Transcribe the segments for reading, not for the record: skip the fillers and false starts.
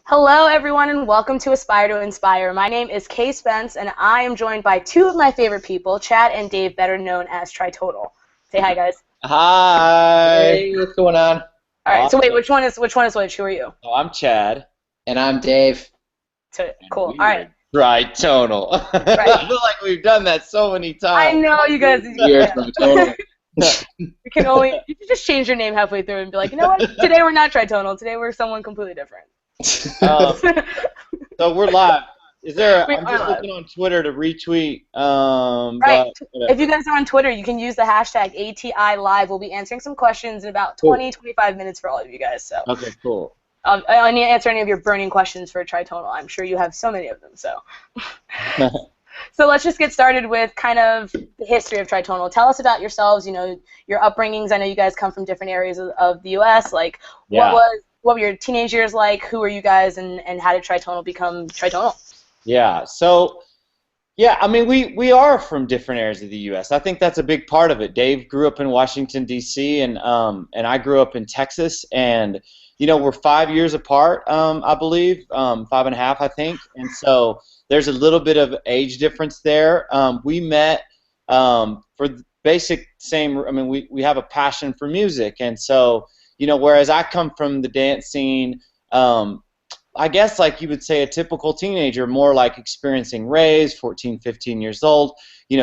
Hello, everyone, and welcome to Aspire to Inspire. My name is Kay Spence, and I am joined by two of my favorite people, Chad and Dave, better known as Tritonal. Say hi, guys. Hi. Hey, what's going on? All right. So wait, Awesome. which one is which? Who are you? Oh, I'm Chad. And I'm Dave. So And cool. we All right. are Tritonal. I feel like we've done that so many I times. know you guys. Weird, totally. You can just change your name halfway through and be like, you know what? Today we're not Tritonal. Today we're someone completely different. So we're live. I'm just live. looking on Twitter to retweet. Right. But whatever. If you guys are on Twitter, you can use the hashtag ATI Live. We'll be answering some questions in about 25 minutes for all of you guys. So Okay, cool. I need to answer any of your burning questions for Tritonal. I'm sure you have so many of them. So let's just get started with kind of the history of Tritonal. Tell us about yourselves, your upbringings. I know you guys come from different areas of the U.S. Like, what were your teenage years like? Who were you guys, and how did Tritonal become Tritonal? Yeah. So, I mean, we are from different areas of the U.S. I think that's a big part of it. Dave grew up in Washington, D.C., and I grew up in Texas, and we're 5 years apart, I believe, 5.5, I think, and so there's a little bit of age difference there. We met for the basic same. I mean, we have a passion for music, and so whereas I come from the dance scene. I guess like you would say a typical teenager, more like experiencing raves, 14, 15 years old,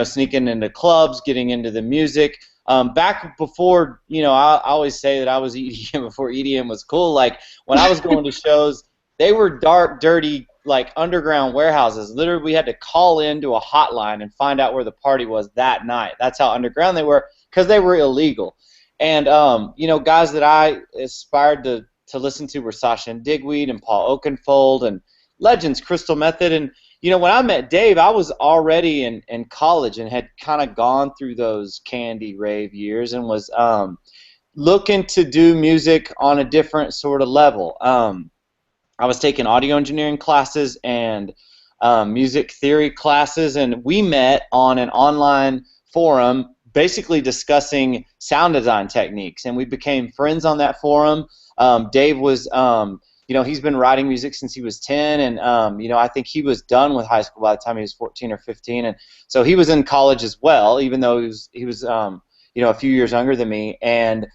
sneaking into clubs, getting into the music. Back before, I always say that I was EDM before EDM was cool. Like when I was going to shows, they were dark, dirty, like underground warehouses. Literally, we had to call into a hotline and find out where the party was that night. That's how underground they were because they were illegal. And, guys that I aspired to listen to were Sasha and Digweed and Paul Oakenfold and legends, Crystal Method. And, when I met Dave, I was already in college and had kind of gone through those candy rave years and was looking to do music on a different sort of level. I was taking audio engineering classes and music theory classes, and we met on an online forum basically discussing sound design techniques, and we became friends on that forum. Dave was, he's been writing music since he was 10, and, I think he was done with high school by the time he was 14 or 15, and so he was in college as well, even though he was a few years younger than me, and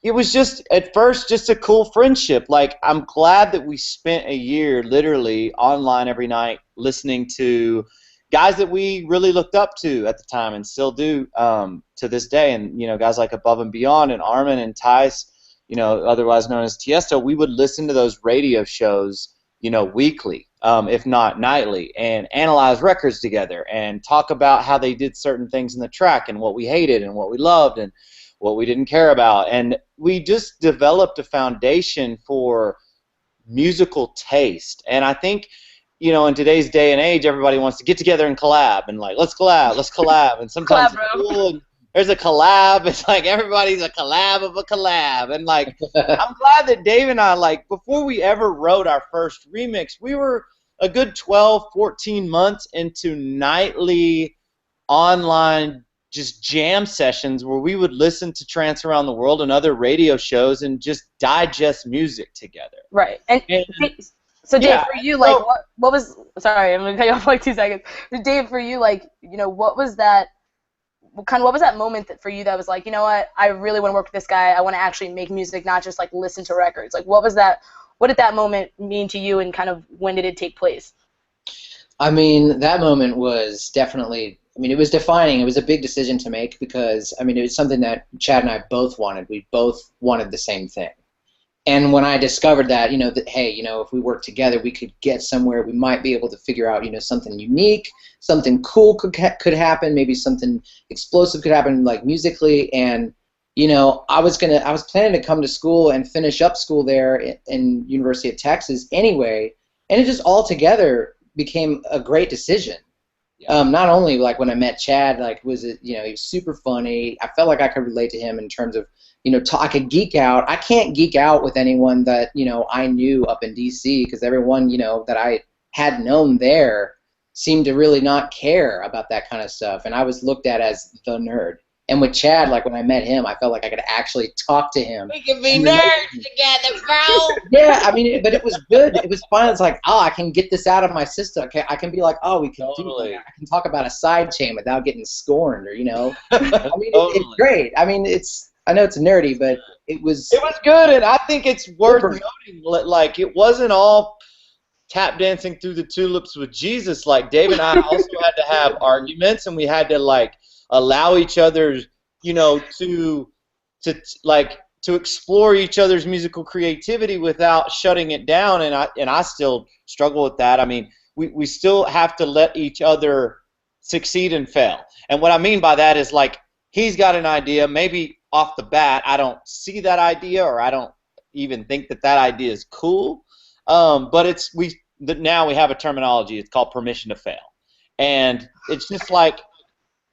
it was just, at first, just a cool friendship. Like, I'm glad that we spent a year literally online every night listening to guys that we really looked up to at the time and still do to this day, and, guys like Above and Beyond and Armin and Tice, otherwise known as Tiesto. We would listen to those radio shows, weekly, if not nightly, and analyze records together and talk about how they did certain things in the track and what we hated and what we loved and what we didn't care about. And we just developed a foundation for musical taste. And I think, in today's day and age, everybody wants to get together and collab and like, let's collab. And sometimes it's cool and there's a collab. It's like everybody's a collab of a collab. And like, I'm glad that Dave and I, like, before we ever wrote our first remix, we were a good 12, 14 months into nightly online just jam sessions where we would listen to Trance Around the World and other radio shows and just digest music together. Right. And so Dave, for you, like, what was, sorry, I'm going to cut you off for like 2 seconds. Dave, for you, like, what was that moment that for you that was like, you know what, I really want to work with this guy, I want to actually make music, not just like listen to records. Like, what did that moment mean to you, and kind of when did it take place? I mean, that moment was definitely, it was defining. It was a big decision to make because, it was something that Chad and I both wanted. We both wanted the same thing. And when I discovered that, that, hey, if we work together, we could get somewhere. We might be able to figure out, something unique, something cool could happen, maybe something explosive could happen, like musically. And, I was planning to come to school and finish up school there in University of Texas anyway. And it just all together became a great decision. Not only like when I met Chad, like he was super funny. I felt like I could relate to him in terms of, I could geek out. I can't geek out with anyone that, I knew up in DC because everyone, that I had known there seemed to really not care about that kind of stuff. And I was looked at as the nerd. And with Chad, like when I met him, I felt like I could actually talk to him. We can be nerds together, bro. Yeah, I mean, but it was good. It was fun. It's like, oh, I can get this out of my system. Okay, I can be like, oh, we can do. Like, I can talk about a side chain without getting scorned, or I mean, it's great. I mean, I know it's nerdy, but it was good, and I think it's worth noting. Like, it wasn't all tap dancing through the tulips with Jesus. Like, Dave and I also had to have arguments, and we had to like allow each other, to explore each other's musical creativity without shutting it down. And I still struggle with that. I mean, we still have to let each other succeed and fail. And what I mean by that is, like, he's got an idea, maybe off the bat I don't see that idea, or I don't even think that idea is cool. But now we have a terminology. It's called permission to fail. And it's just like,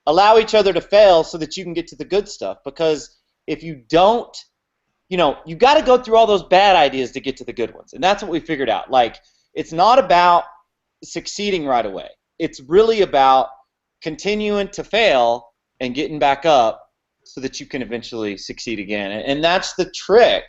allow each other to fail so that you can get to the good stuff. Because if you don't, you got to go through all those bad ideas to get to the good ones. And that's what we figured out. Like, it's not about succeeding right away. It's really about continuing to fail and getting back up so that you can eventually succeed again. And that's the trick.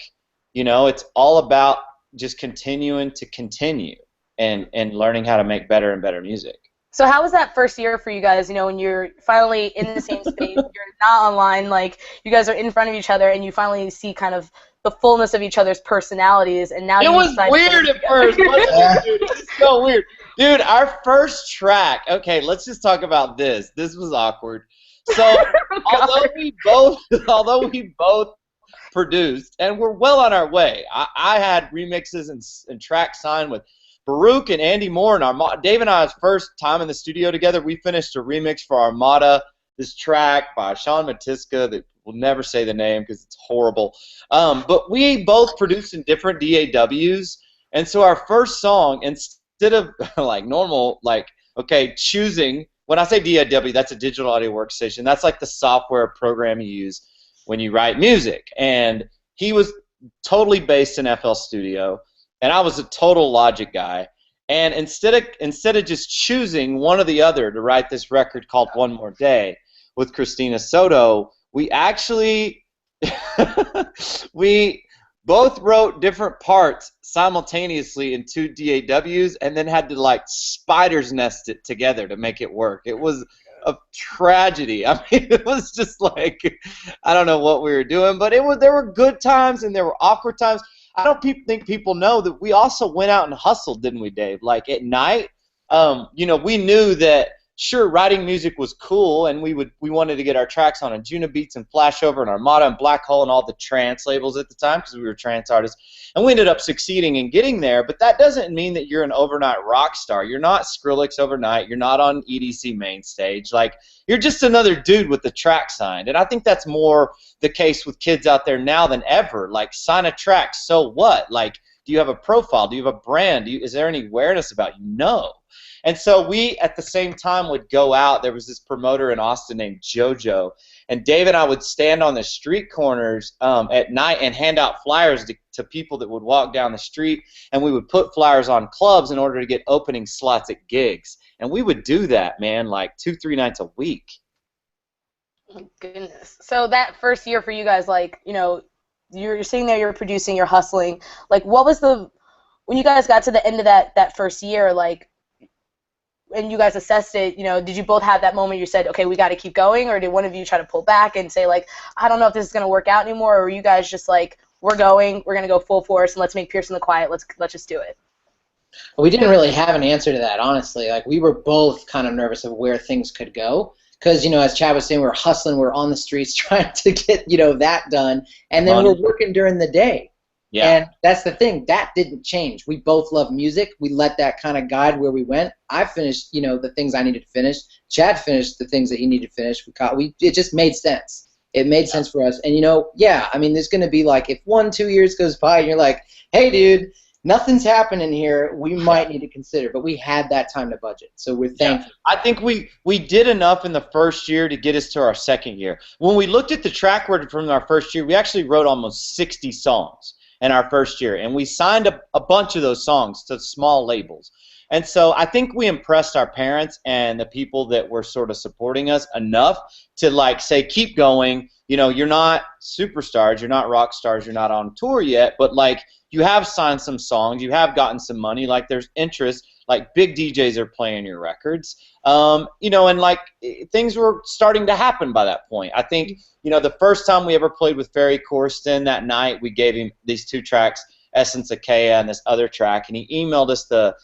It's all about just continuing to continue and learning how to make better and better music. So how was that first year for you guys, when you're finally in the same space, you're not online, like, you guys are in front of each other, and you finally see kind of the fullness of each other's personalities, and now it was weird at first, wasn't it, dude? It was so weird. Dude, our first track, okay, let's just talk about this. This was awkward. So, although we both produced, and we're well on our way, I had remixes and tracks signed with Baruch and Andy Moore, and Dave and I's first time in the studio together, we finished a remix for Armada, this track by Sean Matiska that we'll never say the name because it's horrible. But we both produced in different DAWs, and so our first song, instead of like normal, like, okay, choosing, when I say DAW, that's a digital audio workstation. That's like the software program you use when you write music. And he was totally based in FL Studio, and I was a total Logic guy. And instead of just choosing one or the other to write this record called One More Day with Christina Soto, we actually we both wrote different parts simultaneously in two DAWs, and then had to like spider's nest it together to make it work. It was a tragedy. I mean, it was just like, I don't know what we were doing, but there were good times and there were awkward times. I don't think people know that we also went out and hustled, didn't we, Dave? Like, at night, we knew that, sure, writing music was cool, and we wanted to get our tracks on Anjuna Beats and Flashover and Armada and Black Hole and all the trance labels at the time, because we were trance artists, and we ended up succeeding in getting there. But that doesn't mean that you're an overnight rock star. You're not Skrillex overnight. You're not on EDC main stage. Like, you're just another dude with the track signed. And I think that's more the case with kids out there now than ever. Like, sign a track, so what? Like, do you have a profile? Do you have a brand? Is there any awareness about you? No. And so we, at the same time, would go out. There was this promoter in Austin named JoJo, and Dave and I would stand on the street corners at night and hand out flyers to people that would walk down the street, and we would put flyers on clubs in order to get opening slots at gigs. And we would do that, man, like 2-3 nights a week. Oh, goodness. So that first year for you guys, like, you're sitting there, you're producing, you're hustling. Like, what was when you guys got to the end of that first year, like, and you guys assessed it, did you both have that moment you said, okay, we got to keep going, or did one of you try to pull back and say, like, I don't know if this is going to work out anymore, or were you guys just like, we're going to go full force, and let's make Pearson the Quiet, let's just do it? Well, we didn't really have an answer to that, honestly. Like, we were both kind of nervous of where things could go, because, as Chad was saying, we were hustling, we were on the streets trying to get, that done, and then we're working during the day. Yeah. And that's the thing. That didn't change. We both love music. We let that kind of guide where we went. I finished, the things I needed to finish. Chad finished the things that he needed to finish. It just made sense. It made sense for us. And, there's going to be like, if 1-2 years goes by and you're like, hey, dude, nothing's happening here, we might need to consider. But we had that time to budget. So we're thankful. I think we did enough in the first year to get us to our second year. When we looked at the track record from our first year, we actually wrote almost 60 songs in our first year, and we signed a bunch of those songs to small labels. And so I think we impressed our parents and the people that were sort of supporting us enough to like say, keep going. You know, you're not superstars, you're not rock stars, you're not on tour yet, but like you have signed some songs, you have gotten some money, like there's interest, like big DJs are playing your records. You know, and like things were starting to happen by that point. I think, you know, the first time we ever played with Ferry Corsten, that night we gave him these 2 tracks, Essence of Kea and this other track, and he emailed us the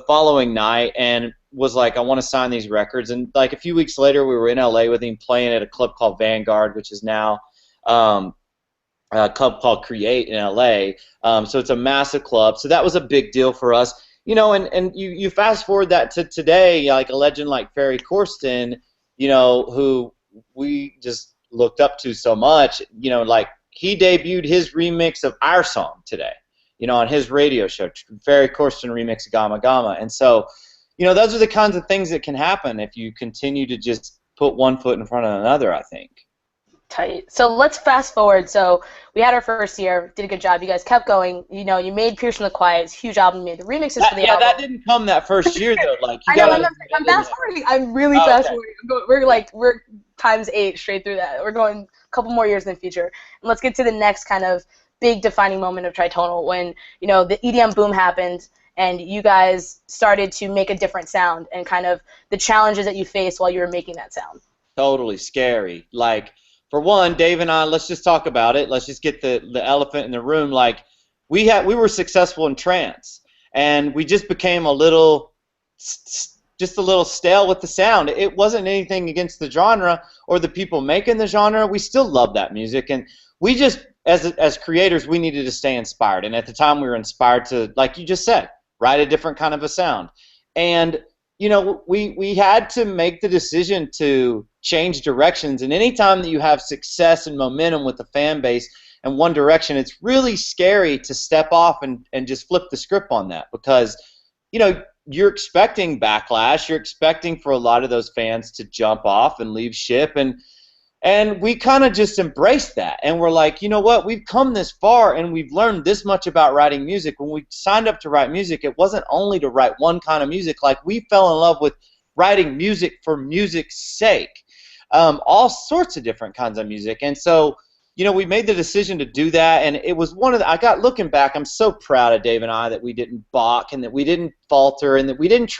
following night and was like, I want to sign these records. And like a few weeks later, we were in LA with him playing at a club called Vanguard, which is now a club called Create in LA. So it's a massive club. So that was a big deal for us. You know, and you fast forward that to today, like a legend like Ferry Corsten, you know, who we just looked up to so much, you know, like he debuted his remix of our song today, you know, on his radio show, Ferry Corsten remix of Gamma Gamma. And so, you know, those are the kinds of things that can happen if you continue to just put one foot in front of another, I think. Tight. So let's fast forward. So we had our first year, did a good job. You guys kept going. You know, you made Pierce from the Quiet, it's a huge album. You made the remixes for the album. Yeah, that didn't come that first year though. Like you I'm fast forwarding. I'm really fast forwarding. We're times 8 straight through that. We're going a couple more years in the future. And let's get to the next kind of big defining moment of Tritonal when, you know, the EDM boom happened and you guys started to make a different sound and kind of the challenges that you faced while you were making that sound. Totally scary. Like, for one, Dave and I, let's just talk about it. Let's just get the elephant in the room. Like, we were successful in trance, and we just became a little stale with the sound. It wasn't anything against the genre or the people making the genre. We still love that music, and we just, as creators, we needed to stay inspired. And at the time, we were inspired to, like you just said, write a different kind of a sound. And you know, we had to make the decision to change directions, and anytime that you have success and momentum with the fan base in one direction, it's really scary to step off and just flip the script on that because, you know, you're expecting backlash, you're expecting for a lot of those fans to jump off and leave ship, and we kind of just embraced that, and we're like, you know what, we've come this far and we've learned this much about writing music. When we signed up to write music, it wasn't only to write one kind of music. Like, we fell in love with writing music for music's sake, all sorts of different kinds of music. And so, you know, we made the decision to do that, and it was one of the, looking back, I'm so proud of Dave and I that we didn't balk and that we didn't falter and that we didn't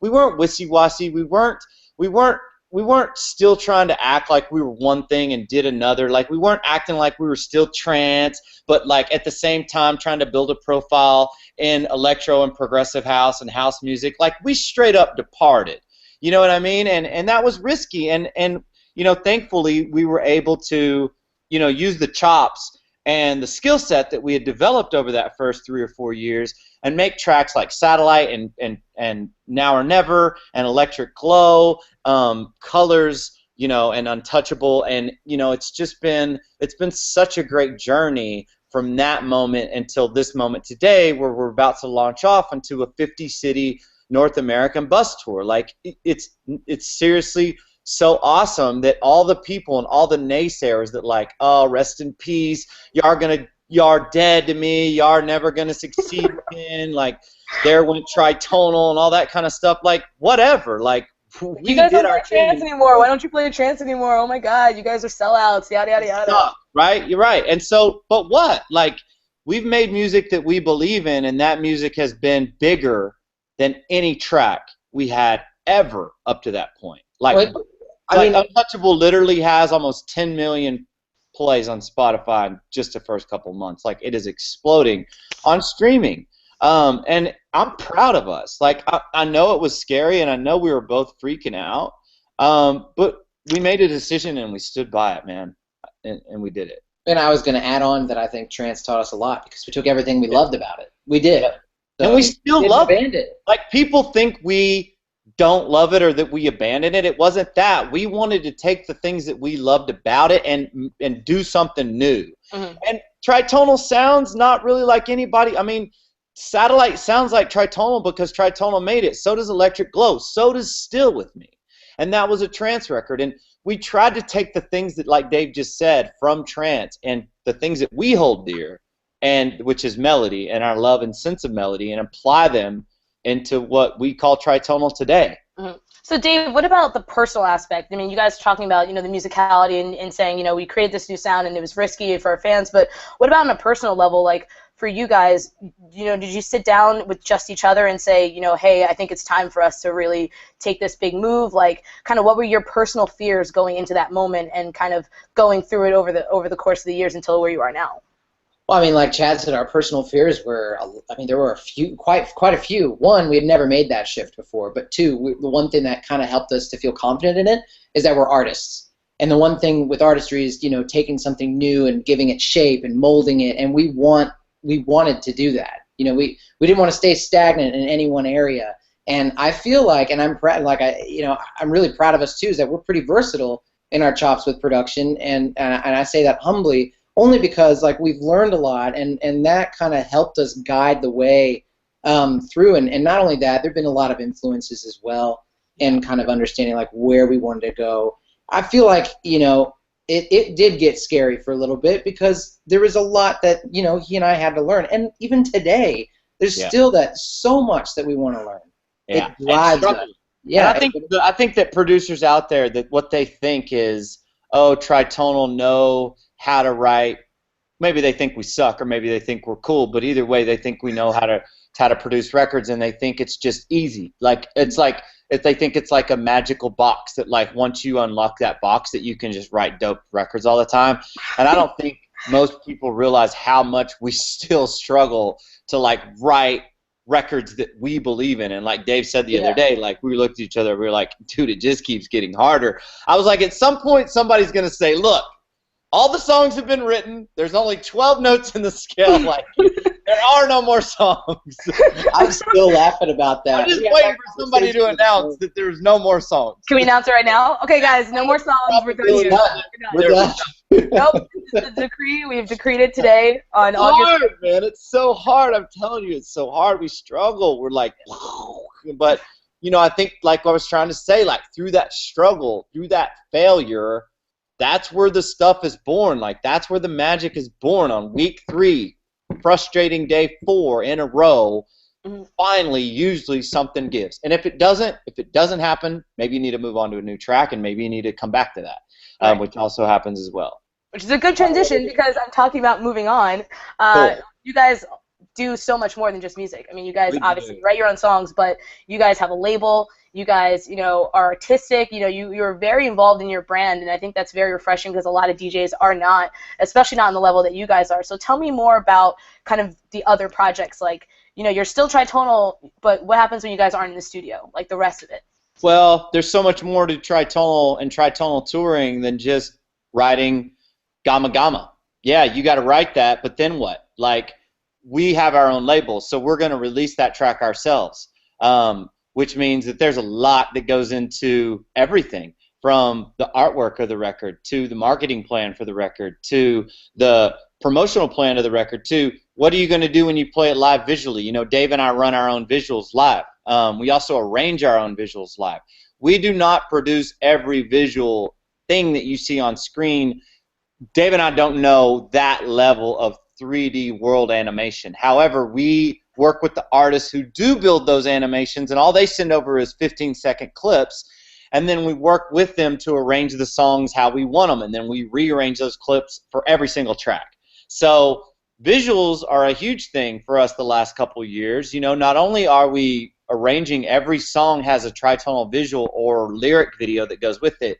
we weren't wishy-washy, we weren't still trying to act like we were one thing and did another. Like, we weren't acting like we were still trance, but like at the same time trying to build a profile in electro and progressive house and house music. Like, we straight up departed. You know what I mean? And that was risky. And you know, thankfully we were able to, you know, use the chops and the skill set that we had developed over that first 3 or 4 years and make tracks like Satellite and Now or Never and Electric Glow, Colors, you know, and Untouchable. And, you know, it's been such a great journey from that moment until this moment today, where we're about to launch off into a 50-city North American bus tour. Like, it's seriously so awesome that all the people and all the naysayers that like, oh, rest in peace, y'all dead to me, y'all never gonna succeed again, like, there went Tritonal and all that kind of stuff. Like, whatever, like, you guys don't play trance anymore. Why don't you play trance anymore? Oh my God, you guys are sellouts. Yada yada yada. Stuff, right? You're right. And so, but what? Like, we've made music that we believe in, and that music has been bigger than any track we had ever up to that point. Like, I mean, Untouchable literally has almost 10 million plays on Spotify in just the first couple months. Like, it is exploding on streaming. And I'm proud of us. Like, I know it was scary, and I know we were both freaking out, but we made a decision, and we stood by it, man, and we did it. And I was going to add on that I think trance taught us a lot because we took everything we loved about it. We did. Yeah. So and we still love it. Like, people think we don't love it or that we abandoned it. It wasn't that. We wanted to take the things that we loved about it and do something new. Mm-hmm. And Tritonal sounds not really like anybody. I mean, Satellite sounds like Tritonal because Tritonal made it. So does Electric Glow. So does Still With Me. And that was a trance record. And we tried to take the things that, like Dave just said, from trance and the things that we hold dear, and which is melody and our love and sense of melody, and apply them into what we call Tritonal today. Mm-hmm. So Dave, what about the personal aspect? I mean, you guys are talking about, the musicality and saying, we created this new sound and it was risky for our fans, but what about on a personal level? Like for you guys, did you sit down with just each other and say, hey, I think it's time for us to really take this big move? Like, kind of what were your personal fears going into that moment and kind of going through it over the course of the years until where you are now? Well, I mean, like Chad said, our personal fears were, there were quite a few. One, we had never made that shift before, but two, the one thing that kind of helped us to feel confident in it is that we're artists. And the one thing with artistry is, taking something new and giving it shape and molding it, and we wanted to do that. We didn't want to stay stagnant in any one area. And I feel like, and I'm proud, I'm really proud of us too, is that we're pretty versatile in our chops with production, and I say that humbly, only because we've learned a lot, and that kind of helped us guide the way through. And not only that, there've been a lot of influences as well, and kind of understanding where we wanted to go. I feel like it did get scary for a little bit because there was a lot that he and I had to learn, and even today there's still so much that we want to learn. Yeah, it drives us. Yeah, and I think that producers out there, that what they think is, oh, Tritonal know how to write. Maybe they think we suck, or maybe they think we're cool, but either way, they think we know how to produce records, and they think it's just easy. If they think it's like a magical box that once you unlock that box that you can just write dope records all the time. And I don't think most people realize how much we still struggle to write records that we believe in. And like Dave said the other day, we looked at each other, we were like, dude, it just keeps getting harder. I was like, at some point somebody's gonna say, look, all the songs have been written. There's only 12 notes in the scale. There are no more songs. I'm still laughing about that. I'm just waiting for somebody to announce that there's no more songs. Can we announce it right now? Okay, guys, no more songs. We're done here. We're done. Nope. This is the decree. We've decreed it today on It's August. hard, man. It's so hard. I'm telling you, it's so hard. We struggle. We're but I think I was trying to say, through that struggle, through that failure, that's where the stuff is born. That's where the magic is born. On week 3, frustrating day 4 in a row, finally, usually something gives. And if it doesn't happen, maybe you need to move on to a new track, and maybe you need to come back to that, which also happens as well. Which is a good transition because I'm talking about moving on. Cool. You guys do so much more than just music. I mean, you guys obviously write your own songs, but you guys have a label. You guys, are artistic. You're very involved in your brand, and I think that's very refreshing because a lot of DJs are not, especially not on the level that you guys are. So tell me more about kind of the other projects. You're still Tritonal, but what happens when you guys aren't in the studio, the rest of it? Well, there's so much more to Tritonal and Tritonal touring than just writing Gamma Gamma. Yeah, you got to write that, but then what? We have our own label, so we're going to release that track ourselves. Which means that there's a lot that goes into everything, from the artwork of the record to the marketing plan for the record to the promotional plan of the record to what are you going to do when you play it live visually. Dave and I run our own visuals live. We also arrange our own visuals live. We do not produce every visual thing that you see on screen. Dave and I don't know that level of 3D world animation. However, we work with the artists who do build those animations, and all they send over is 15-second clips, and then we work with them to arrange the songs how we want them, and then we rearrange those clips for every single track. So visuals are a huge thing for us the last couple years. Not only are we arranging every song has a Tritonal visual or lyric video that goes with it,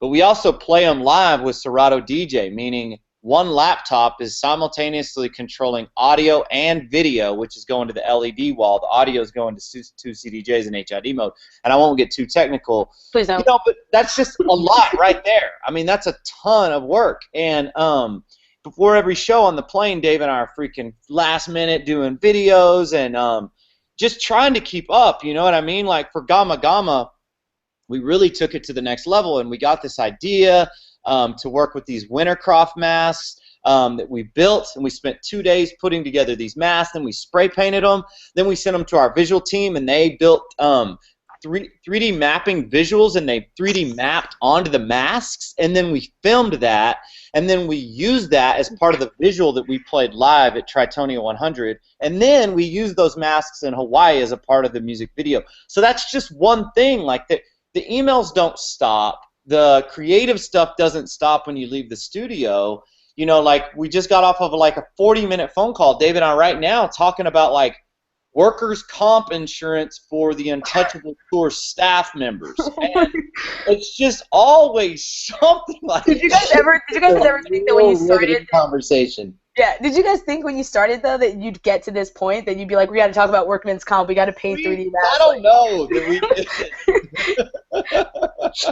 but we also play them live with Serato DJ, meaning one laptop is simultaneously controlling audio and video, which is going to the LED wall. The audio is going to two CDJs in HID mode. And I won't get too technical. Please don't. But that's just a lot right there. I mean, that's a ton of work. And before every show on the plane, Dave and I are freaking last minute doing videos and just trying to keep up. You know what I mean? For Gamma Gamma, we really took it to the next level, and we got this idea to work with these Wintercroft masks that we built, and we spent 2 days putting together these masks, and we spray painted them. Then we sent them to our visual team, and they built 3D mapping visuals, and they 3D mapped onto the masks, and then we filmed that, and then we used that as part of the visual that we played live at Tritonia 100, and then we used those masks in Hawaii as a part of the music video. So that's just one thing. Like the emails don't stop. The creative stuff doesn't stop when you leave the studio. You know, like we just got off of like a 40-minute phone call, David and I right now, talking about like workers' comp insurance for the Untouchable Tour staff members. And it's just always something like Did you guys ever think that when you started conversation? Yeah. Did you guys think when you started though that you'd get to this point that you'd be like, we got to talk about workmen's comp, we got to paint 3D masks? I don't know that we did.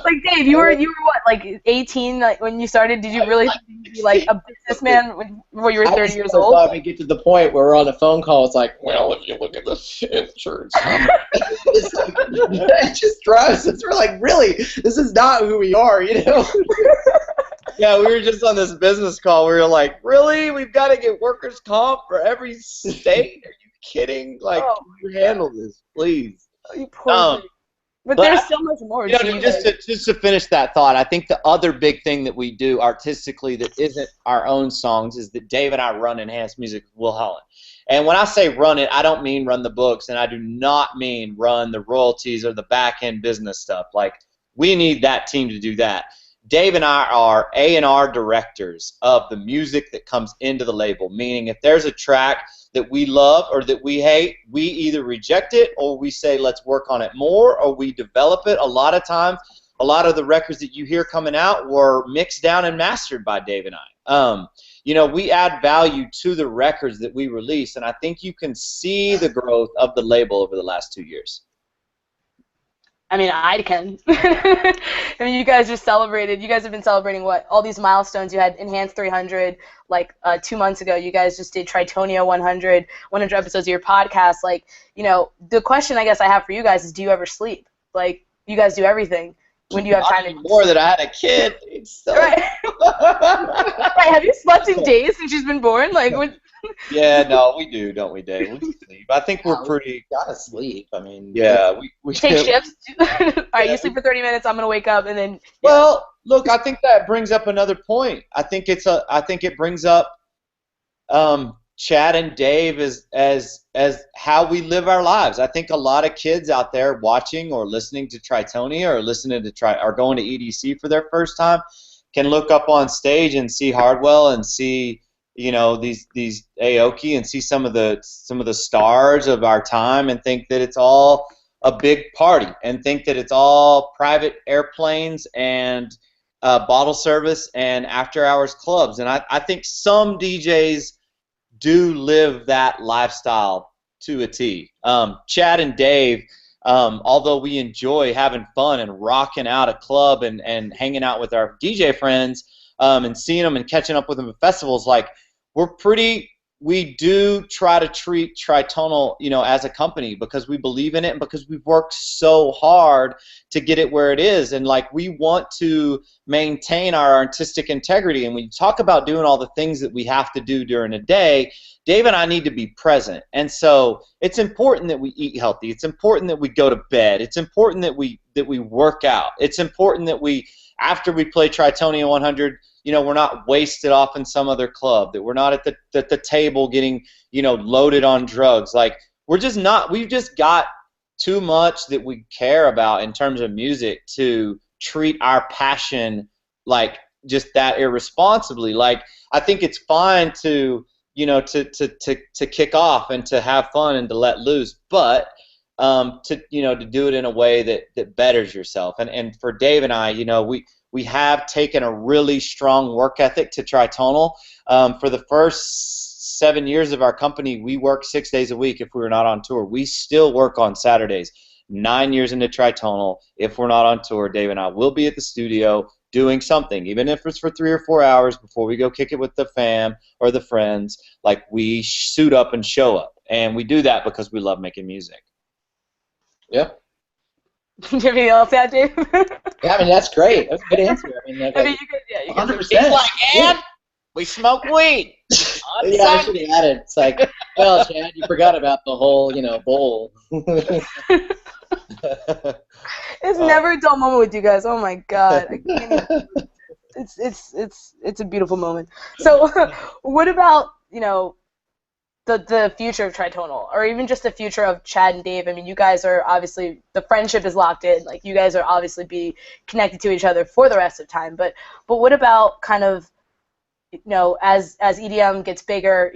Like Dave, you were what, like 18 like when you started? Did you really think you'd be like a businessman before you were 30 years old? I thought we get to the point where we're on a phone call. It's like, well, if you look at this insurance, it just drives us. We're like, really, this is not who we are, you know? Yeah, we were just on this business call. We were like, really? We've got to get workers' comp for every state? Are you kidding? Like, can you handle this, please? Oh, you poor thing. But there's so much more. You know, just to finish that thought, I think the other big thing that we do artistically that isn't our own songs is that Dave and I run Enhanced Music with Will Holland. And when I say run it, I don't mean run the books, and I do not mean run the royalties or the back-end business stuff. Like, we need that team to do that. Dave and I are A&R directors of the music that comes into the label, meaning if there's a track that we love or that we hate, we either reject it or we say let's work on it more, or we develop it. A lot of times, a lot of the records that you hear coming out were mixed down and mastered by Dave and I. You know, we add value to the records that we release, and I think you can see the growth of the label over the last 2 years. I mean, I can. I mean, you guys just celebrated. You guys have been celebrating what? All these milestones. You had Enhanced 300 like 2 months ago. You guys just did Tritonia 100 episodes of your podcast. Like, you know, the question I guess I have for you guys is, do you ever sleep? Like, you guys do everything. When do you have time to more that I had a kid? So... Right. Right. Have you slept in days since she's been born? Like, what? Yeah, no, we do, don't we, Dave? We sleep. I think we're pretty. Gotta sleep. I mean. Yeah, we take shifts. All right, you sleep for 30 minutes. I'm gonna wake up and then. Yeah. Well, look, I think that brings up another point. I think it brings up Chad and Dave as how we live our lives. I think a lot of kids out there watching or listening to Tritonia or listening to or going to EDC for their first time can look up on stage and see Hardwell and see, you know, these Aoki and see some of the stars of our time and think that it's all a big party and think that it's all private airplanes and bottle service and after hours clubs. And I think some DJs do live that lifestyle to a T. Chad and Dave, although we enjoy having fun and rocking out a club and hanging out with our DJ friends and seeing them and catching up with them at festivals, like, we do try to treat Tritonal, you know, as a company because we believe in it and because we've worked so hard to get it where it is. And, like, we want to maintain our artistic integrity. And when you talk about doing all the things that we have to do during a day, Dave and I need to be present. And so it's important that we eat healthy. It's important that we go to bed. It's important that we work out. It's important that we, after we play Tritonia 100, you know, we're not wasted off in some other club, that we're not at the table getting, you know, loaded on drugs. Like, we're just not, we've just got too much that we care about in terms of music to treat our passion like just that irresponsibly. Like, I think it's fine to, you know, to kick off and to have fun and to let loose, but to, you know, to do it in a way that betters yourself. And for Dave and I, you know, we have taken a really strong work ethic to Tritonal. For the first 7 years of our company, we worked 6 days a week if we were not on tour. We still work on Saturdays. 9 years into Tritonal, if we're not on tour, Dave and I will be at the studio doing something, even if it's for 3 or 4 hours before we go kick it with the fam or the friends. Like, we suit up and show up. And we do that because we love making music. Yeah. Do you have anything else to add, Dave? Yeah, I mean, that's great. That's a good answer. I mean, like, you could, yeah, you 100%. He's like, and we smoke weed. Yeah, I should have added. It's like, well, Chad, you forgot about the whole, you know, bowl. It's never a dull moment with you guys. Oh my God. I can't even... It's a beautiful moment. So, what about the future of Tritonal, or even just the future of Chad and Dave? I mean, you guys are obviously, the friendship is locked in. Like, you guys are obviously be connected to each other for the rest of time. But what about kind of, as EDM gets bigger,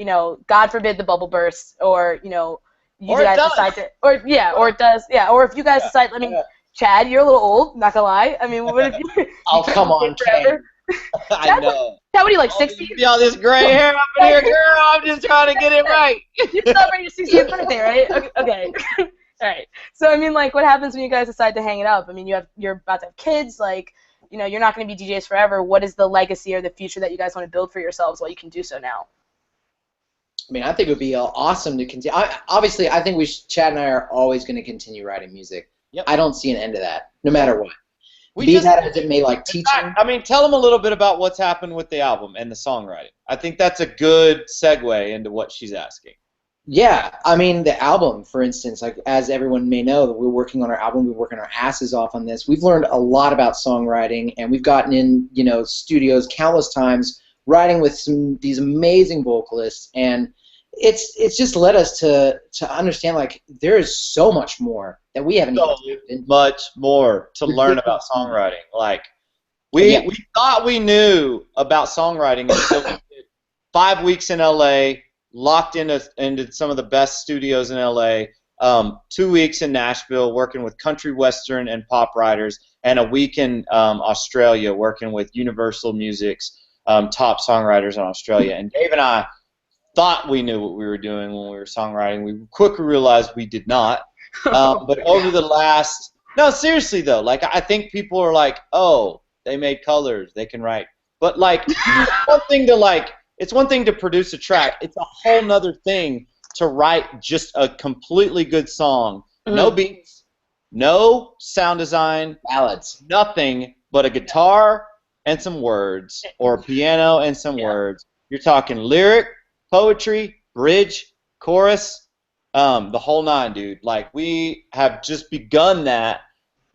God forbid the bubble bursts, or you Or it guys does. decide to, or it does, or if you guys decide, I mean, Chad, you're a little old, not gonna lie. I mean, what if you? Oh, come on, Ken. I know. Chad, what are you, like 60? See all this gray hair up in here, girl? I'm just trying to get it right. You celebrate your 60th birthday, right? Okay. All right. So, I mean, like, what happens when you guys decide to hang it up? I mean, you're about to have kids. Like, you're not going to be DJs forever. What is the legacy or the future that you guys want to build for yourselves while you can do so now? I mean, I think it would be awesome to continue. Obviously, I think Chad and I are always going to continue writing music. Yep. I don't see an end to that, no matter what. That as it may, like teaching. I mean, tell them a little bit about what's happened with the album and the songwriting. I think that's a good segue into what she's asking. Yeah, I mean, the album, for instance, like, as everyone may know, that we're working on our album, we're working our asses off on this. We've learned a lot about songwriting, and we've gotten in, studios countless times, writing with these amazing vocalists, and it's just led us to understand, like, there is so much more that we haven't even much more to learn about songwriting. Like, we thought we knew about songwriting until we did 5 weeks in LA, locked into some of the best studios in LA, 2 weeks in Nashville working with country, western, and pop writers, and a week in Australia working with Universal Music's top songwriters in Australia. And Dave and I thought we knew what we were doing when we were songwriting. We quickly realized we did not. But over the last, no, seriously though, like, I think people are like, oh, they made colors, they can write. But, like, it's one thing to produce a track. It's a whole nother thing to write just a completely good song. Mm-hmm. No beats, no sound design, ballads, nothing but a guitar and some words, or a piano and some words. You're talking lyric, poetry, bridge, chorus, the whole nine, dude. Like, we have just begun that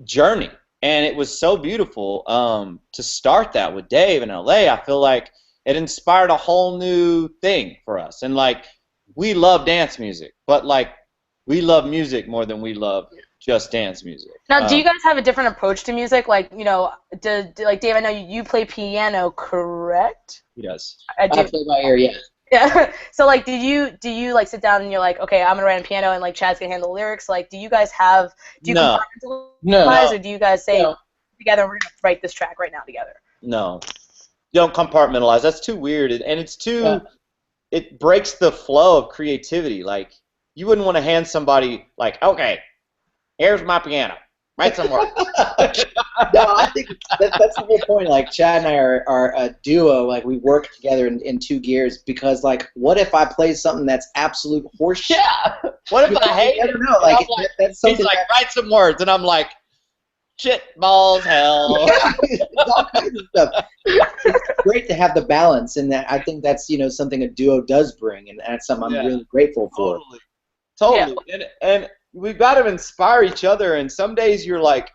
journey, and it was so beautiful to start that with Dave in LA. I feel like it inspired a whole new thing for us. And, like, we love dance music, but, like, we love music more than we love just dance music. Now, do you guys have a different approach to music? Like, like, Dave, I know you play piano, correct? He does. I play by ear, yeah. Yeah. So, like, do you like sit down and you're like, okay, I'm gonna write a piano and, like, Chad's gonna handle the lyrics? Like, do you guys compartmentalize, or do you guys say together we're gonna write this track right now together? No, you don't compartmentalize. That's too weird, and it's too. It breaks the flow of creativity. Like, you wouldn't want to hand somebody, like, okay, here's my piano. Write some words. No, I think that's the whole point. Like, Chad and I are a duo. Like, we work together in two gears, because, like, what if I play something that's absolute horseshit? Yeah. What if I hate it? I don't know. Like, that's something. He's like, write some words, and I'm like, shit, balls, hell. All kinds of stuff. It's great to have the balance, and that I think that's something a duo does bring, and that's something I'm really grateful for. Totally. Yeah. And we've got to inspire each other, and some days you're like,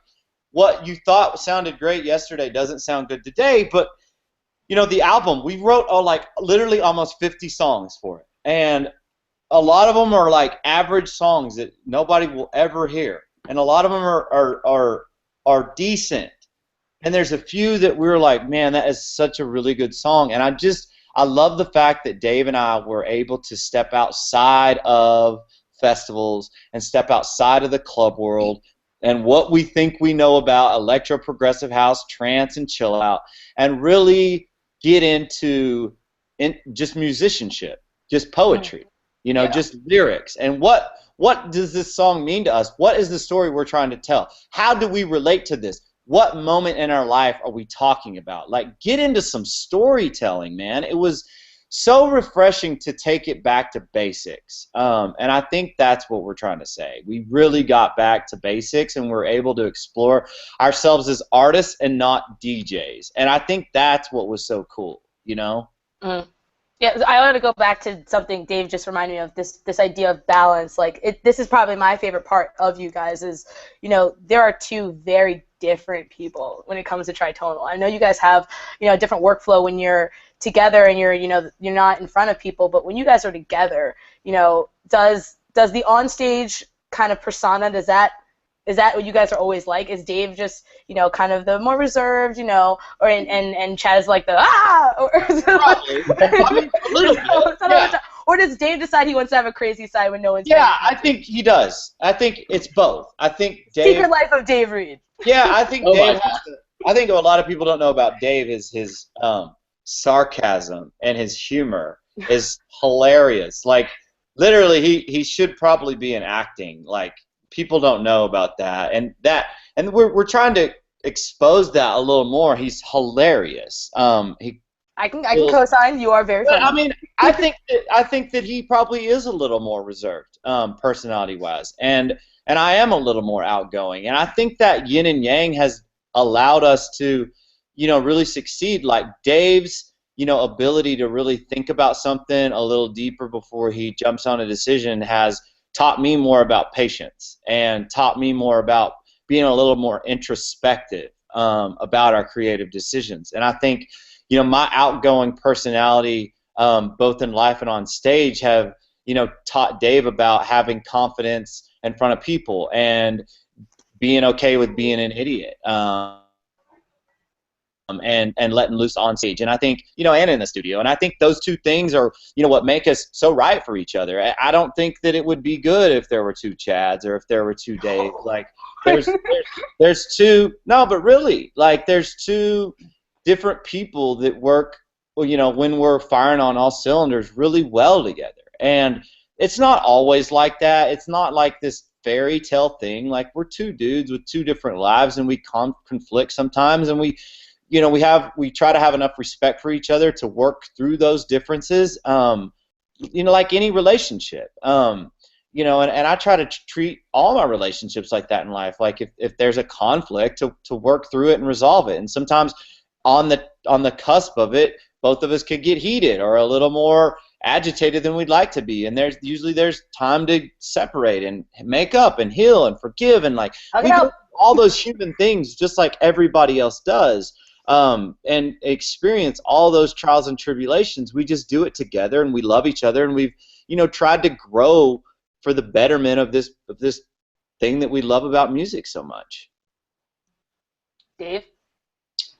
what you thought sounded great yesterday doesn't sound good today. But the album, we wrote literally almost 50 songs for it, and a lot of them are like average songs that nobody will ever hear, and a lot of them are decent, and there's a few that we're like, man, that is such a really good song. And I love the fact that Dave and I were able to step outside of festivals and step outside of the club world and what we think we know about electro, progressive house, trance, and chill out, and really get into just musicianship, just poetry, just lyrics. And what does this song mean to us? What is the story we're trying to tell? How do we relate to this? What moment in our life are we talking about? Like, get into some storytelling, man. It was so refreshing to take it back to basics. And I think that's what we're trying to say. We really got back to basics, and we're able to explore ourselves as artists and not DJs. And I think that's what was so cool, Mm. Yeah, I want to go back to something Dave just reminded me of, this idea of balance. Like this is probably my favorite part of you guys is, there are two very different people when it comes to Tritonal. I know you guys have, a different workflow when you're together and you're not in front of people, but when you guys are together, does the onstage kind of persona, is that what you guys are always like? Is Dave just, kind of the more reserved, or and Chad is like the or is it Probably. I mean, a little bit. Yeah. Or does Dave decide he wants to have a crazy side when no one's Yeah, I think he does. I think it's both. I think Dave. Secret Life of Dave Reed. Yeah, I think Dave has to, I think what a lot of people don't know about Dave is his sarcasm and his humor is hilarious. Like, literally, he should probably be in acting. Like, people don't know about that, and we're trying to expose that a little more. He's hilarious. I can co-sign. You are very funny. I mean, I think that he probably is a little more reserved, personality-wise, and I am a little more outgoing, and I think that yin and yang has allowed us to, really succeed. Like Dave's, ability to really think about something a little deeper before he jumps on a decision has taught me more about patience and taught me more about being a little more introspective about our creative decisions. And I think, my outgoing personality, both in life and on stage, have, taught Dave about having confidence in front of people and being okay with being an idiot. And letting loose on stage, and I think, and in the studio, and I think those two things are, what make us so right for each other. I don't think that it would be good if there were two Chads or if there were two Daves. Like, there's two, no, but really, like, there's two different people that work, when we're firing on all cylinders really well together, and it's not always like that. It's not like this fairy tale thing. Like, we're two dudes with two different lives, and we conflict sometimes, and we try to have enough respect for each other to work through those differences, like any relationship. And I try to treat all my relationships like that in life. Like, if there's a conflict, to work through it and resolve it. And sometimes on the cusp of it, both of us could get heated or a little more agitated than we'd like to be. And there's usually time to separate and make up and heal and forgive, and like we do all those human things just like everybody else does. And experience all those trials and tribulations. We just do it together, and we love each other, and we've, tried to grow for the betterment of this thing that we love about music so much. Dave?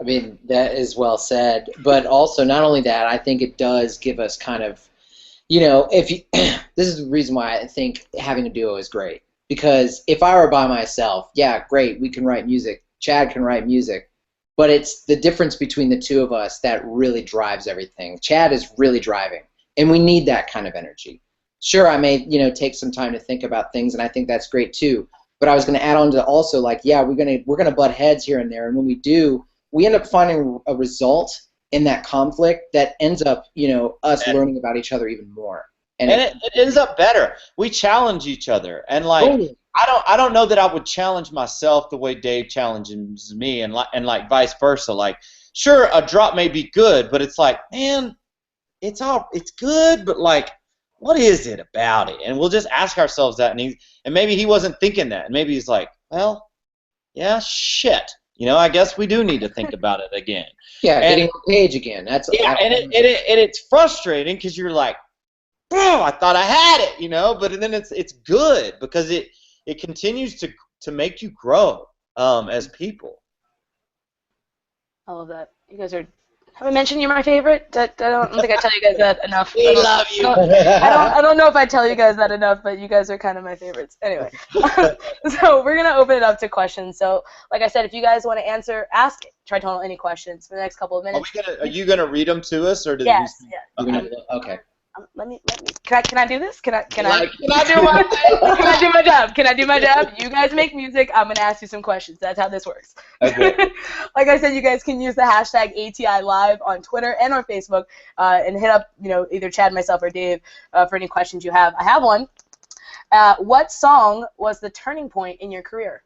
I mean, that is well said, but also not only that, I think it does give us kind of, if you, this is the reason why I think having a duo is great, because if I were by myself, yeah, great, we can write music, Chad can write music, but it's the difference between the two of us that really drives everything. Chad is really driving, and we need that kind of energy. Sure, I may, take some time to think about things, and I think that's great too. But I was going to add on to also, like, yeah, we're gonna butt heads here and there, and when we do, we end up finding a result in that conflict that ends up, us learning about each other even more. And it ends up better. We challenge each other, and like. Totally. I don't know that I would challenge myself the way Dave challenges me, and like vice versa. Like, sure, a drop may be good, but it's like, man, it's good, but like, what is it about it? And we'll just ask ourselves that, and maybe he wasn't thinking that, and maybe he's like, well, yeah, shit, I guess we do need to think about it again. Yeah, getting on the page again. And it's frustrating because you're like, bro, I thought I had it, but then it's good because it continues to make you grow as people. I love that. You guys are. Have I mentioned you're my favorite? I don't think I tell you guys that enough. We love you. I don't know if I tell you guys that enough, but you guys are kind of my favorites. Anyway, so we're gonna open it up to questions. So, like I said, if you guys want to ask Tritonal any questions for the next couple of minutes. Are you gonna read them to us, or yes? Okay. Let me. Can I do this? Can I do my job? You guys make music. I'm gonna ask you some questions. That's how this works. Okay. Like I said, you guys can use the hashtag ATI Live on Twitter and on Facebook, and hit up either Chad, myself, or Dave for any questions you have. I have one. What song was the turning point in your career?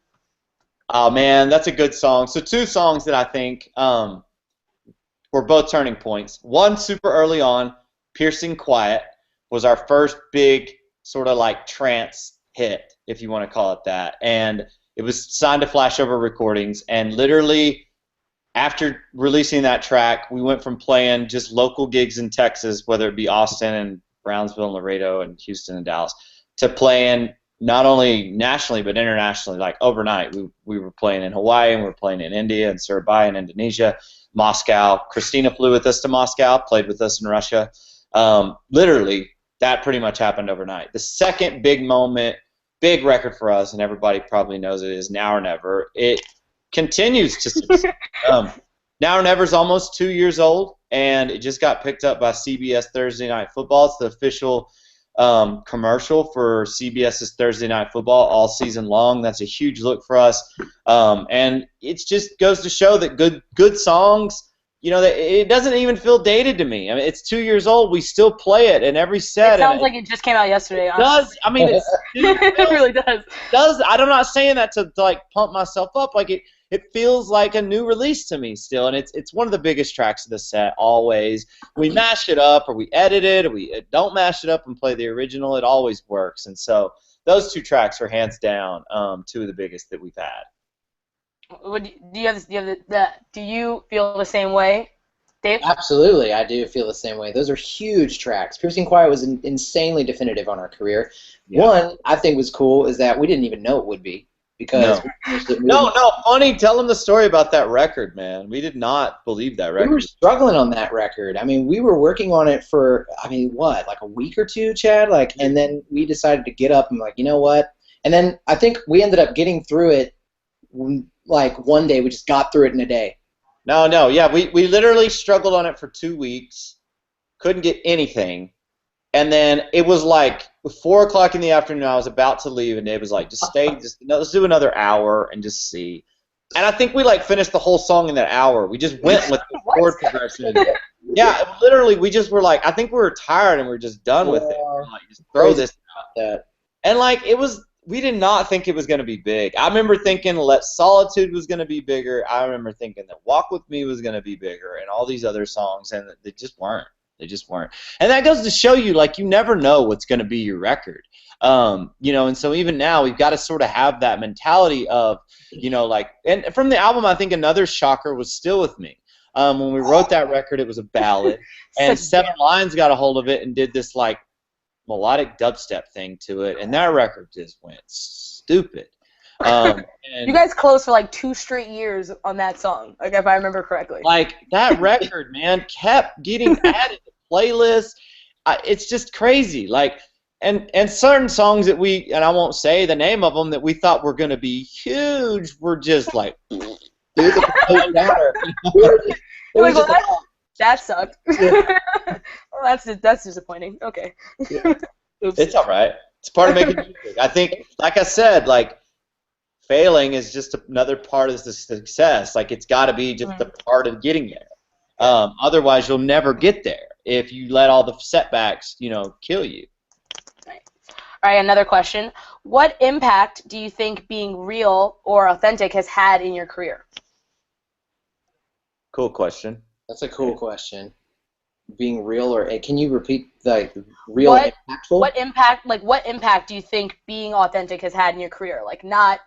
Oh man, that's a good song. So two songs that I think were both turning points. One super early on. Piercing Quiet was our first big sort of like trance hit, if you want to call it that. And it was signed to Flashover Recordings. And literally after releasing that track, we went from playing just local gigs in Texas, whether it be Austin and Brownsville and Laredo and Houston and Dallas, to playing not only nationally but internationally. Like overnight, we were playing in Hawaii, and we were playing in India and Surabaya in Indonesia, Moscow. Christina flew with us to Moscow, played with us in Russia. Literally, that pretty much happened overnight. The second big moment, big record for us, and everybody probably knows it, is Now or Never. It continues to succeed. Now or Never is almost 2 years old, and it just got picked up by CBS Thursday Night Football. It's the official commercial for CBS's Thursday Night Football all season long. That's a huge look for us, and it just goes to show that good songs, you know, that it doesn't even feel dated to me. I mean, it's 2 years old. We still play it in every set. It sounds like it just came out yesterday. It does. I mean, it really does. I'm not saying that to like pump myself up. Like it feels like a new release to me still, and it's one of the biggest tracks of the set. Always, we mash it up or we edit it, or we don't mash it up and play the original. It always works, and so those two tracks are hands down two of the biggest that we've had. Do you feel the same way, Dave? Absolutely, I do feel the same way. Those are huge tracks. Piercing Quiet was insanely definitive on our career. Yeah. One I think was cool is that we didn't even know it would be. Because no, funny. Tell them the story about that record, man. We did not believe that record. We were struggling on that record. I mean, we were working on it for, like a week or two, Chad? And then we decided to get up and you know what? And then I think we ended up getting through it, one day. We just got through it in a day. No, yeah. We literally struggled on it for 2 weeks, couldn't get anything. And then it was like 4 o'clock in the afternoon. I was about to leave, and Dave was like, let's do another hour and just see. And I think we finished the whole song in that hour. We just went with the chord progression. Yeah, literally, we just were like, I think we were tired and we were just done with it. We were like, just throw this out. And we did not think it was going to be big. I remember thinking Let Solitude was going to be bigger. I remember thinking that Walk With Me was going to be bigger, and all these other songs, and they just weren't. They just weren't. And that goes to show you, you never know what's going to be your record. And so even now, we've got to sort of have that mentality of, and from the album, I think another shocker was Still With Me. When we wrote that record, it was a ballad, and Seven Lions got a hold of it and did this, melodic dubstep thing to it, and that record just went stupid. You guys closed for 2 straight years on that song, if I remember correctly. That record, man, kept getting added to playlists. It's just crazy. And certain songs that and I won't say the name of them, that we thought were going to be huge, were just that sucked. Yeah. Well, that's disappointing. Okay. Yeah. It's all right. It's part of making music. I think, like I said, failing is just another part of the success. It's got to be just a part of getting there. Otherwise, you'll never get there if you let all the setbacks, kill you. All right, another question. What impact do you think being real or authentic has had in your career? Cool question. That's a cool question. Being real, or can you repeat real and impactful? What impact do you think being authentic has had in your career? Not,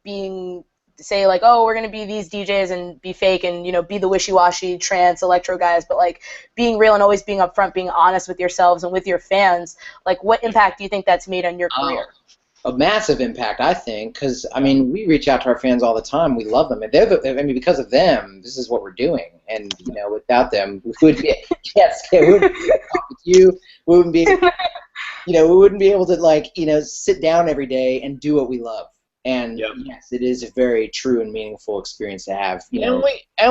being say oh, we're gonna be these DJs and be fake and be the wishy-washy trance electro guys, but being real and always being upfront, being honest with yourselves and with your fans. What impact do you think that's made on your career? A massive impact, I think, because we reach out to our fans all the time. We love them, and because of them, this is what we're doing. And without them, we would be we wouldn't be able to talk with you. We wouldn't be, we wouldn't be able to sit down every day and do what we love. And yes, it is a very true and meaningful experience to have. And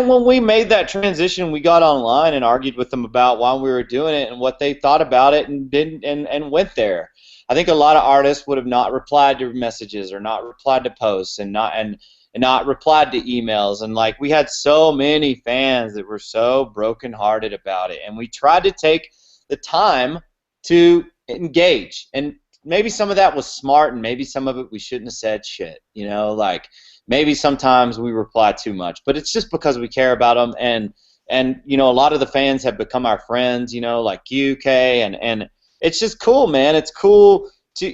when we made that transition, we got online and argued with them about why we were doing it and what they thought about it, and didn't and went there. I think a lot of artists would have not replied to messages or not replied to posts and not replied to emails. And we had so many fans that were so brokenhearted about it. And we tried to take the time to engage. And maybe some of that was smart, and maybe some of it we shouldn't have said shit. Maybe sometimes we reply too much. But it's just because we care about them, and and you know, a lot of the fans have become our friends, you know, like you, Kay, and it's just cool, man. It's cool.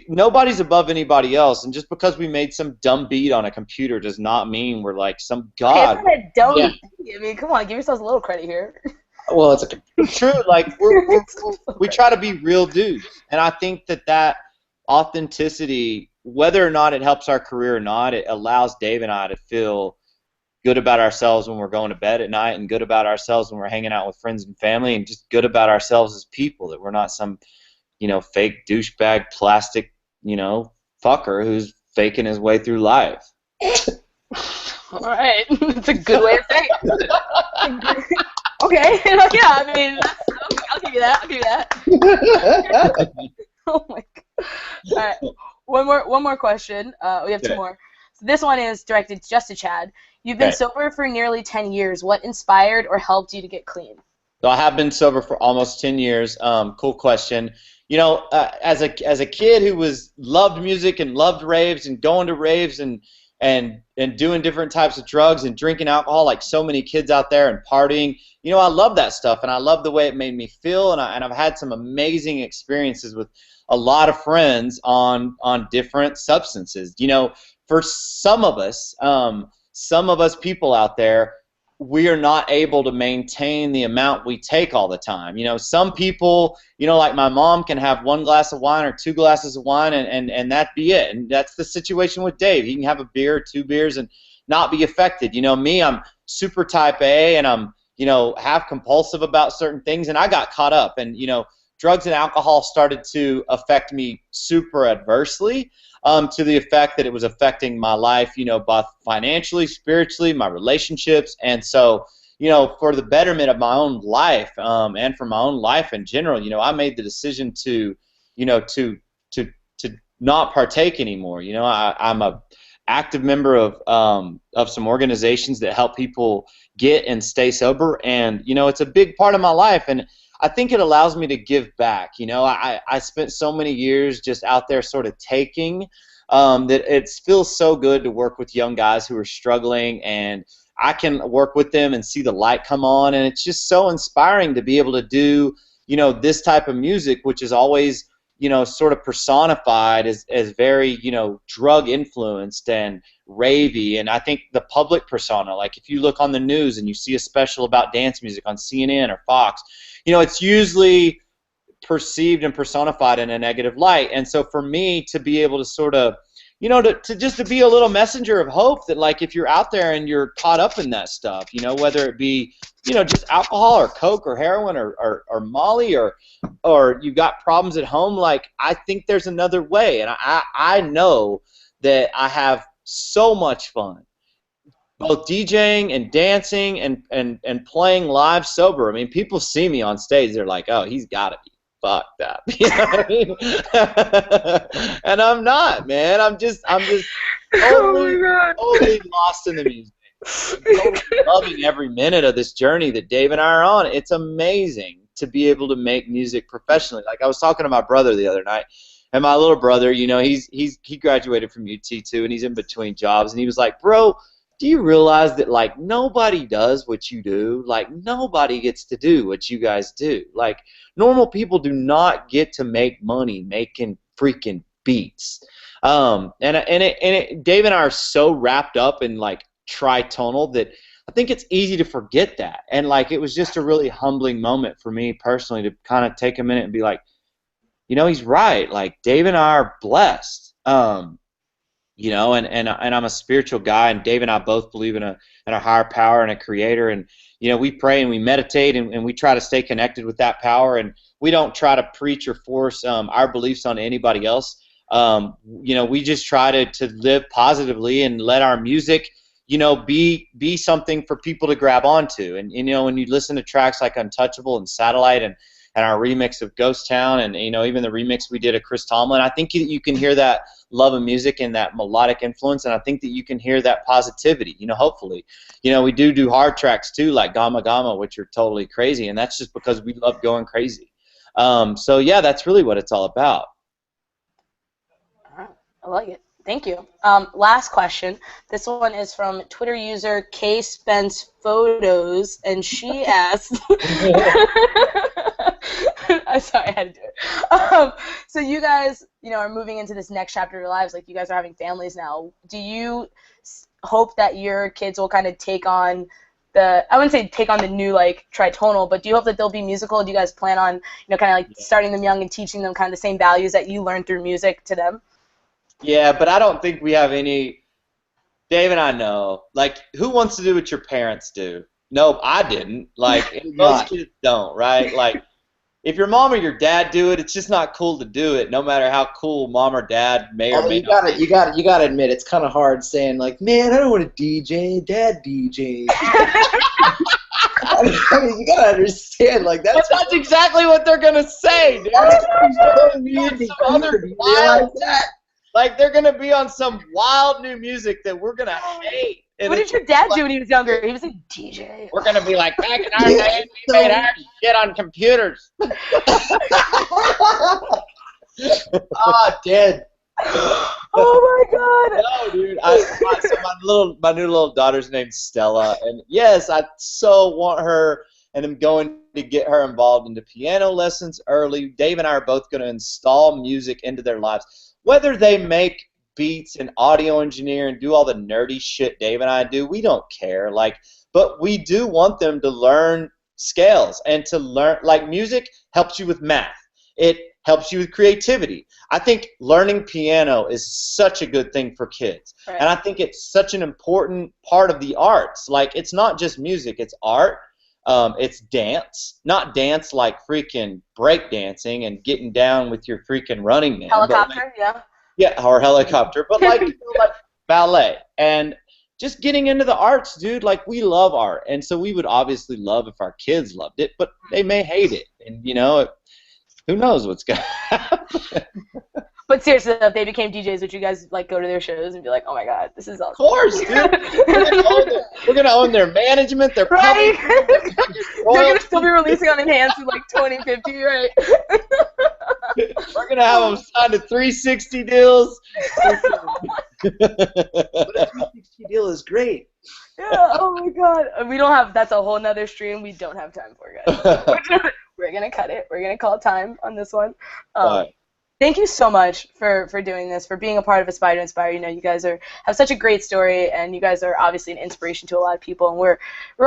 Nobody's above anybody else, and just because we made some dumb beat on a computer does not mean we're like some god. It's not a dumb Yeah. beat. I mean, come on, give yourselves a little credit here. Well, it's a True, like we try to be real dudes, and I think that authenticity, whether or not it helps our career or not, it allows Dave and I to feel good about ourselves when we're going to bed at night, and good about ourselves when we're hanging out with friends and family, and just good about ourselves as people, that we're not some, you know, fake douchebag plastic, you know, fucker who's faking his way through life. All right, that's a good way to say it. Okay, yeah, I mean, I'll give you that. I'll give you that. Oh my god. All right, one more question. We have two more. So this one is directed just to Chad. You've been sober for nearly 10 years. What inspired or helped you to get clean? So I have been sober for almost 10 years. Cool question. You know, as a kid who loved music and loved raves and going to raves and doing different types of drugs and drinking alcohol like so many kids out there and partying, you know, I love that stuff, and I love the way it made me feel, and I've had some amazing experiences with a lot of friends on different substances. You know, for some of us people out there, we are not able to maintain the amount we take all the time. You know, some people, you know, like my mom can have 1 glass of wine or 2 glasses of wine and that be it. And that's the situation with Dave. He can have a beer, 2 beers, and not be affected. You know, me, I'm super type A, and I'm, you know, half compulsive about certain things, and I got caught up. And, you know, drugs and alcohol started to affect me super adversely, to the effect that it was affecting my life, you know, both financially, spiritually, my relationships. And so, you know, for the betterment of my own life, and for my own life in general, you know, I made the decision to, you know, to not partake anymore. You know, I'm a active member of some organizations that help people get and stay sober, and you know, it's a big part of my life, and I think it allows me to give back. You know, I spent so many years just out there sort of taking, that it feels so good to work with young guys who are struggling, and I can work with them and see the light come on, and it's just so inspiring to be able to do, you know, this type of music, which is always, you know, sort of personified as very, you know, drug influenced and ravey. And I think the public persona, like if you look on the news and you see a special about dance music on CNN or Fox, you know, it's usually perceived and personified in a negative light. And so for me to be able to sort of, you know, to just to be a little messenger of hope, that like if you're out there and you're caught up in that stuff, you know, whether it be, you know, just alcohol or coke or heroin or Molly or you've got problems at home, like I think there's another way. And I know that I have so much fun both DJing and dancing and playing live sober. I mean, people see me on stage, they're like, oh, he's got to be fucked up. You know what I mean? And I'm not, man. I'm just totally lost in the music. I'm totally loving every minute of this journey that Dave and I are on. It's amazing to be able to make music professionally. Like I was talking to my brother the other night, and my little brother, you know, he graduated from UT too, and he's in between jobs, and he was like, bro, do you realize that, like, nobody does what you do? Like, nobody gets to do what you guys do. Like, normal people do not get to make money making freaking beats. Dave and I are so wrapped up in, like, Tritonal that I think it's easy to forget that. And, like, it was just a really humbling moment for me personally to kind of take a minute and be like, you know, he's right. Like, Dave and I are blessed. You know, and I'm a spiritual guy, and Dave and I both believe in a higher power and a creator, and you know, we pray and we meditate and we try to stay connected with that power, and we don't try to preach or force our beliefs on anybody else. You know, we just try to live positively and let our music, you know, be something for people to grab onto. And you know, when you listen to tracks like Untouchable and Satellite and our remix of Ghost Town, and you know, even the remix we did of Chris Tomlin, I think you can hear that love of music and that melodic influence, and I think that you can hear that positivity, you know, hopefully. You know, we do hard tracks too, like Gamma Gamma, which are totally crazy, and that's just because we love going crazy. So yeah, that's really what it's all about. All right. I like it. Thank you. Last question. This one is from Twitter user K Spence Photos, and she asked. I'm sorry, I had to do it. So you guys, are moving into this next chapter of your lives. Like, you guys are having families now. Do you hope that your kids will kind of take on I wouldn't say take on the new, like, tritonal, but do you hope that they'll be musical? Do you guys plan on, kind of like starting them young and teaching them kind of the same values that you learned through music to them? Yeah, but I don't think we have any. Dave and I know. Like, who wants to do what your parents do? No, I didn't. Like, most kids don't, right? Like, if your mom or your dad do it, it's just not cool to do it, no matter how cool mom or dad may or may not be. You got to admit, it's kind of hard saying, like, man, I don't want to DJ, dad DJ. I mean, you got to understand, like, that's exactly what they're going to say, dude. Like, they're going to be on some wild new music that we're going to hate. What did your dad do when he was younger? He was a DJ. We're going to be like, back in our day, we made our shit on computers. Dead. Oh, my God. No, dude. So my new little daughter's named Stella, and yes, I so want her, and I'm going to get her involved into piano lessons early. Dave and I are both going to install music into their lives. Whether they make beats and audio engineer and do all the nerdy shit Dave and I do, we don't care. Like, but we do want them to learn scales and to learn, like, music helps you with math. It helps you with creativity. I think learning piano is such a good thing for kids. Right. And I think it's such an important part of the arts. Like, it's not just music, it's art. It's dance. Not dance like freaking break dancing and getting down with your freaking Running Man. Helicopter, yeah. Yeah, or helicopter, but like, like ballet. And just getting into the arts, dude, like, we love art. And so we would obviously love if our kids loved it, but they may hate it. And, who knows what's going to happen. But seriously, if they became DJs, would you guys, like, go to their shows and be like, oh, my God, this is awesome? Of course, dude. We're going to own their management, their right? They're going to still be releasing on Enhanced in, like, 2050, right? We're going to have them signed to 360 deals. But a 360 deal is great. Yeah, oh, my God. We don't have, that's a whole nother stream we don't have time for, guys. We're going to cut it. We're going to call it time on this one. Thank you so much for doing this, for being a part of Aspire to Inspire. You guys have such a great story, and you guys are obviously an inspiration to a lot of people, and we're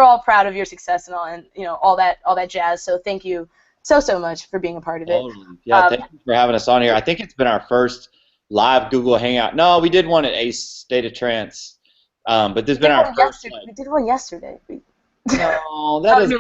all proud of your success and all, and all that jazz. So thank you so much for being a part of it. Totally. Yeah, thank you for having us on here. I think it's been our first live Google Hangout. No, we did one at Ace State of Trance, but this has been our first one. We did one yesterday. No, that is.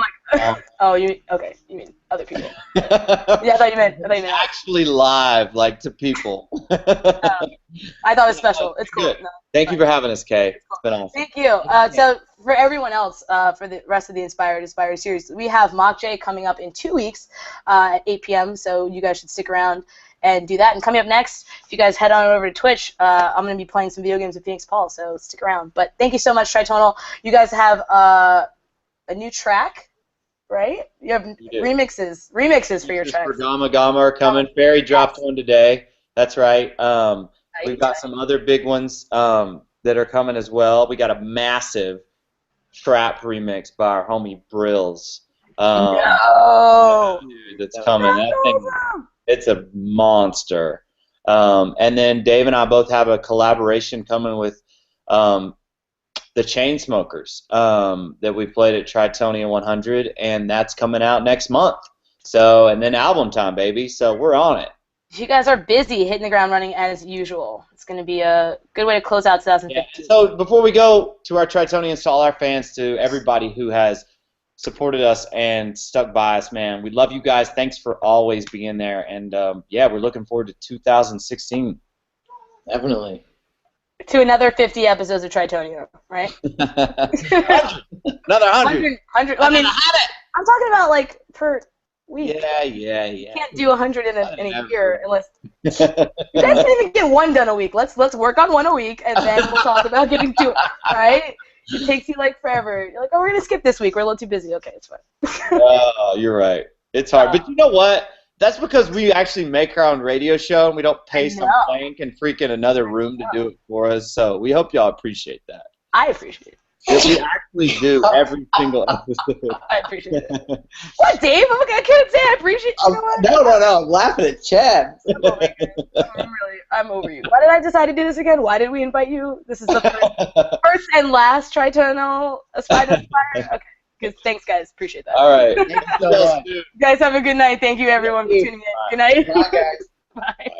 Okay. You mean other people? Yeah, I thought you meant. Actually live, like, to people. I thought it was special. It's cool. No, Thank you for having us, Kay. It's been awesome. Thank you. So for everyone else, for the rest of the Inspired series, we have Mock J coming up in 2 weeks at 8 p.m. So you guys should stick around and do that. And coming up next, if you guys head on over to Twitch, I'm going to be playing some video games with Phoenix Paul. So stick around. But thank you so much, Tritonal. You guys have a new track, right? You have remixes for your tracks. For Gamma are coming. Fairy dropped one today. That's right. We've got some other big ones that are coming as well. We got a massive trap remix by our homie Brills. That's coming. That thing, it's a monster. And then Dave and I both have a collaboration coming with the Chainsmokers that we played at Tritonia 100, and that's coming out next month. So, and then album time, baby. So we're on it. You guys are busy, hitting the ground running as usual. It's going to be a good way to close out 2015. Yeah. So before we go to our Tritonians, to all our fans, to everybody who has supported us and stuck by us, man, we love you guys. Thanks for always being there. And, yeah, we're looking forward to 2016. Definitely. To another 50 episodes of Tritonia, right? 100. Another 100. 100. I mean, I'm talking about, like, per week. Yeah. You can't do 100 in a year unless you guys can even get one done a week. Let's work on one a week, and then we'll talk about getting two. Right? It takes you like forever. You're like, oh, we're gonna skip this week. We're a little too busy. Okay, it's fine. Oh, you're right. It's hard, but you know what? That's because we actually make our own radio show, and we don't pay some know. blank and freaking another room to do it for us. So we hope y'all appreciate that. I appreciate it. Yes, we actually do every single episode. I appreciate it. What, Dave? I can't say I appreciate you. No. I'm laughing at Chad. Oh my God. I'm over you. Why did I decide to do this again? Why did we invite you? This is the first and last Tritonal Aspire. Okay. Good. Thanks, guys. Appreciate that. All right. Thank you so much. You guys have a good night. Thank you, everyone, for tuning in. Good night. Bye, guys. Bye.